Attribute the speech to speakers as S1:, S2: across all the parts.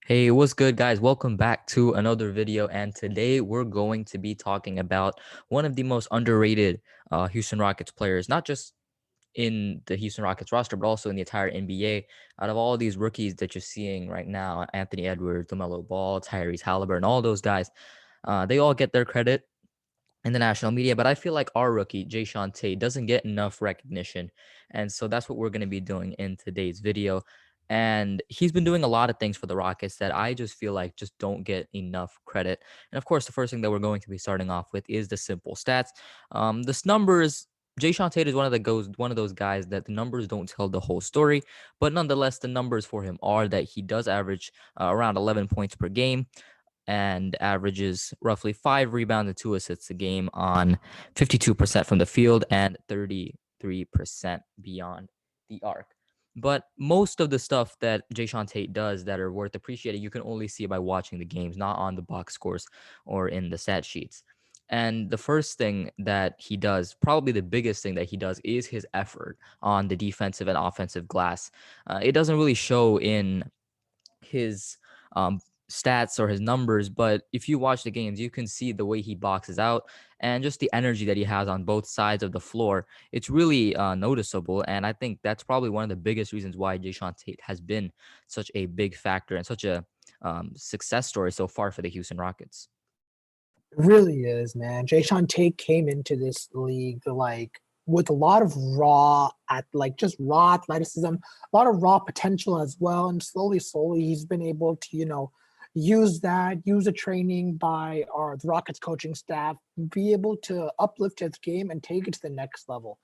S1: Hey, what's good, guys? Welcome back to another video. And today we're going to be talking about one of the most underrated Houston Rockets players, not just in the Houston Rockets roster, but also in the entire NBA. Out of all these rookies that you're seeing right now, Anthony Edwards, LaMelo Ball, Tyrese Halliburton, all those guys, they all get their credit in the national media. But I feel like our rookie, JaeSean Tate, doesn't get enough recognition. And so that's what we're going to be doing in today's video. And he's been doing a lot of things for the Rockets that I just feel like just don't get enough credit. And of course, the first thing that we're going to be starting off with is the simple stats. This numbers. JaeSean Tate is one of those guys that the numbers don't tell the whole story, but nonetheless, the numbers for him are that he does average around 11 points per game and averages roughly 5 rebounds and 2 assists a game on 52% from the field and 33% beyond the arc. But most of the stuff that JaeSean Tate does that are worth appreciating, you can only see by watching the games, not on the box scores or in the stat sheets. And the first thing that he does, probably the biggest thing that he does, is his effort on the defensive and offensive glass. It doesn't really show in his um, stats or his numbers, but if you watch the games, you can see the way he boxes out and just the energy that he has on both sides of the floor. It's really noticeable, and I think that's probably one of the biggest reasons why JaeSean Tate has been such a big factor and such a success story so far for the Houston Rockets.
S2: It really is, man. JaeSean Tate came into this league with a lot of just raw athleticism, a lot of raw potential as well. And slowly, he's been able to, use the training by the Rockets coaching staff, be able to uplift his game and take it to the next level.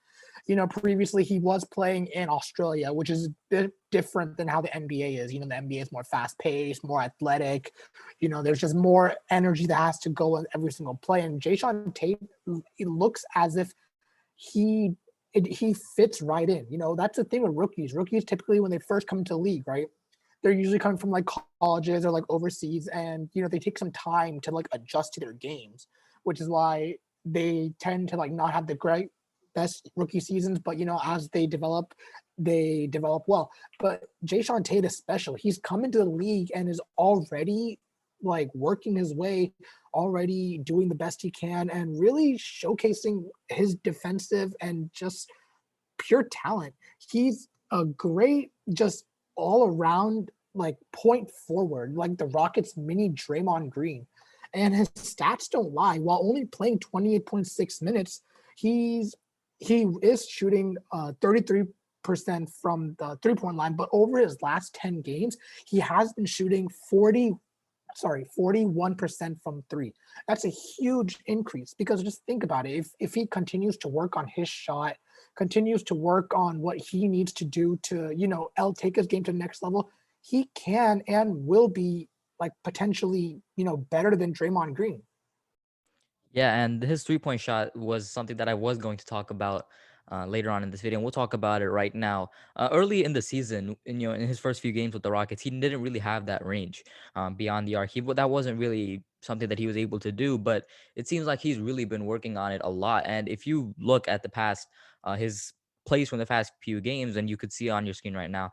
S2: Previously he was playing in Australia, which is a bit different than how the NBA is. The NBA is more fast paced, more athletic. There's just more energy that has to go in every single play. And JaeSean Tate, it looks as if he fits right in. That's the thing with rookies. Rookies typically, when they first come into the league, right, they're usually coming from like colleges or like overseas, and they take some time to like adjust to their games, which is why they tend to like not have the great best rookie seasons, but as they develop well. But JaeSean Tate especially, he's come into the league and is already like working his way, already doing the best he can, and really showcasing his defensive and just pure talent. He's a great, just all around like point forward, like the Rockets mini Draymond Green. And his stats don't lie. While only playing 28.6 minutes, he is shooting 33% from the 3-point line, but over his last 10 games, he has been shooting 41% from three. That's a huge increase, because just think about it. If he continues to work on his shot, continues to work on what he needs to do to, take his game to the next level, he can and will be like potentially, better than Draymond Green.
S1: Yeah, and his 3-point shot was something that I was going to talk about later on in this video, and we'll talk about it right now. Early in the season, in his first few games with the Rockets, he didn't really have that range beyond the arc. That wasn't really something that he was able to do, but it seems like he's really been working on it a lot. And if you look at the past, his plays from the past few games, and you could see on your screen right now,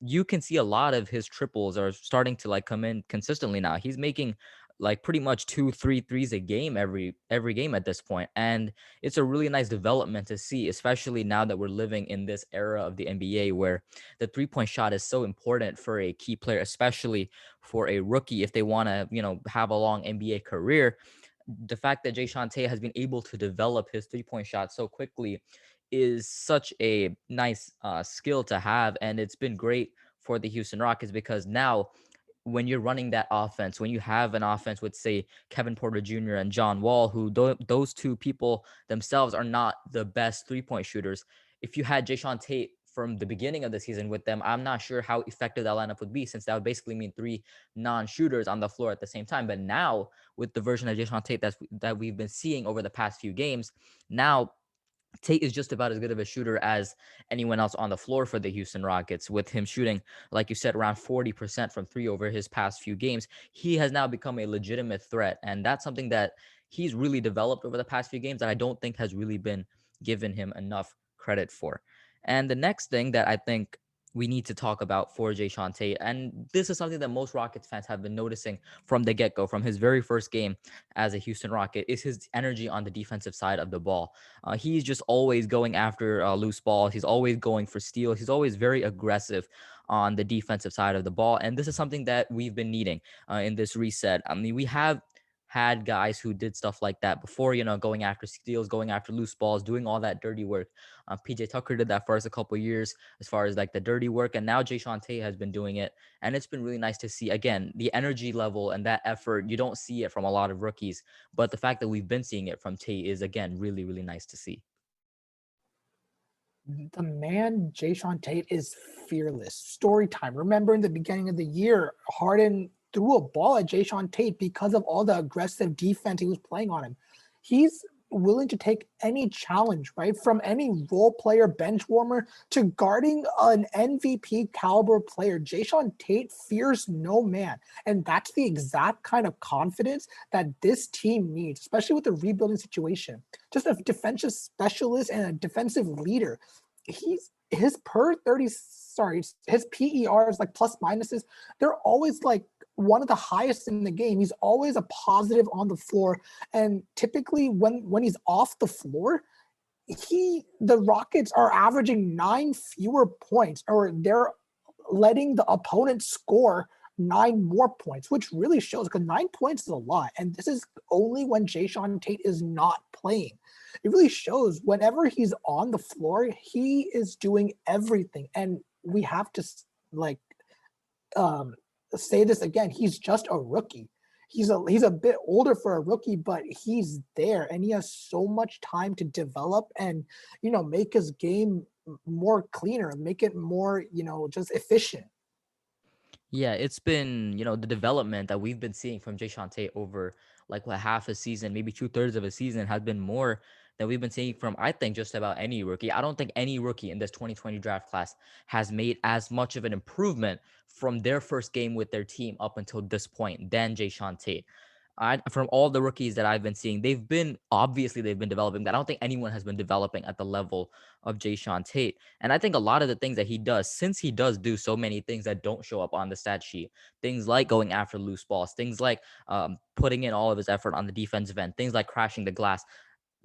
S1: you can see a lot of his triples are starting to like come in consistently now. He's making like pretty much 2 3 threes a game every game at this point, and it's a really nice development to see, especially now that we're living in this era of the NBA where the 3-point shot is so important for a key player, especially for a rookie if they want to have a long NBA career. The fact that JaeSean Tate has been able to develop his 3-point shot so quickly is such a nice skill to have, and it's been great for the Houston Rockets because now when you're running that offense, when you have an offense with, say, Kevin Porter Jr. and John Wall, who those two people themselves are not the best 3-point shooters. If you had JaeSean Tate from the beginning of the season with them, I'm not sure how effective that lineup would be, since that would basically mean 3 non-shooters on the floor at the same time. But now, with the version of JaeSean Tate that we've been seeing over the past few games, now Tate is just about as good of a shooter as anyone else on the floor for the Houston Rockets, with him shooting, like you said, around 40% from three over his past few games. He has now become a legitimate threat, and that's something that he's really developed over the past few games that I don't think has really been given him enough credit for. And the next thing that I think we need to talk about for Jae'Sean Tate. And this is something that most Rockets fans have been noticing from the get-go, from his very first game as a Houston Rocket, is his energy on the defensive side of the ball. He's just always going after loose balls. He's always going for steals. He's always very aggressive on the defensive side of the ball. And this is something that we've been needing in this reset. I mean, we have had guys who did stuff like that before, going after steals, going after loose balls, doing all that dirty work. PJ Tucker did that for us a couple years as far as like the dirty work. And now Jae'Sean Tate has been doing it. And it's been really nice to see, again, the energy level and that effort. You don't see it from a lot of rookies, but the fact that we've been seeing it from Tate is, again, really, really nice to see.
S2: The man JaeSean Tate is fearless. Story time. Remember in the beginning of the year, Harden threw a ball at JaeSean Tate because of all the aggressive defense he was playing on him. He's willing to take any challenge, right? From any role player, bench warmer to guarding an MVP caliber player. JaeSean Tate fears no man. And that's the exact kind of confidence that this team needs, especially with the rebuilding situation. Just a defensive specialist and a defensive leader. His per 30, sorry, his PERs, like plus minuses, they're always like one of the highest in the game. He's always a positive on the floor. And typically when he's off the floor, the Rockets are averaging 9 fewer points, or they're letting the opponent score 9 more points, which really shows, because 9 points is a lot. And this is only when JaeSean Tate is not playing. It really shows whenever he's on the floor, he is doing everything. And we have to like say this again. He's just a rookie. He's a bit older for a rookie, but he's there and he has so much time to develop and, make his game more cleaner, make it more, just efficient.
S1: Yeah, it's been, the development that we've been seeing from Jae'Sean Tate over like what, half a season, maybe 2/3 of a season, has been more than we've been seeing from, I think, just about any rookie. I don't think any rookie in this 2020 draft class has made as much of an improvement from their first game with their team up until this point than Jae'Sean Tate. From all the rookies that I've been seeing, they've been developing. But I don't think anyone has been developing at the level of Jae'Sean Tate. And I think a lot of the things that he does, since he does do so many things that don't show up on the stat sheet, things like going after loose balls, things like putting in all of his effort on the defensive end, things like crashing the glass,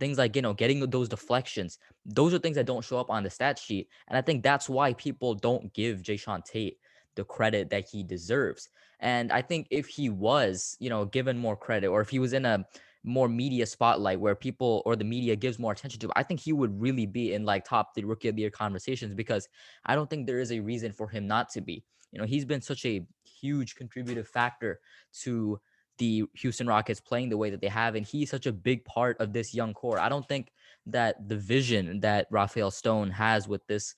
S1: things like, getting those deflections. Those are things that don't show up on the stat sheet. And I think that's why people don't give Jae'Sean Tate the credit that he deserves. And I think if he was, given more credit, or if he was in a more media spotlight where people or the media gives more attention to, I think he would really be in like top the rookie of the year conversations, because I don't think there is a reason for him not to be. He's been such a huge contributive factor to the Houston Rockets playing the way that they have, and he's such a big part of this young core. I don't think that the vision that Raphael Stone has with this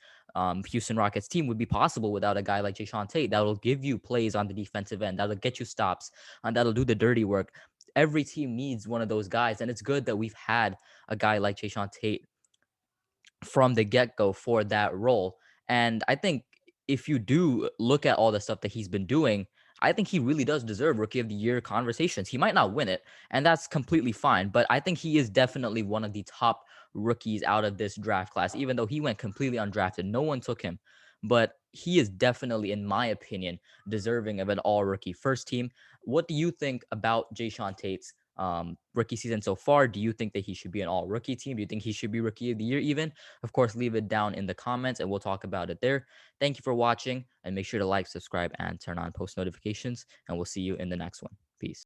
S1: Houston Rockets team would be possible without a guy like Jae'Sean Tate that'll give you plays on the defensive end, that'll get you stops, and that'll do the dirty work. Every team needs one of those guys, and it's good that we've had a guy like Jae'Sean Tate from the get-go for that role. And I think if you do look at all the stuff that he's been doing, I think he really does deserve rookie of the year conversations. He might not win it, and that's completely fine, but I think he is definitely one of the top rookies out of this draft class, even though he went completely undrafted. No one took him, but he is definitely, in my opinion, deserving of an all rookie first team. What do you think about Jae'Sean Tate's rookie season so far? Do you think that he should be an all rookie team? Do you think he should be rookie of the year even? Of course, leave it down in the comments and we'll talk about it there. Thank you for watching, and make sure to like, subscribe, and turn on post notifications, and we'll see you in the next one. Peace.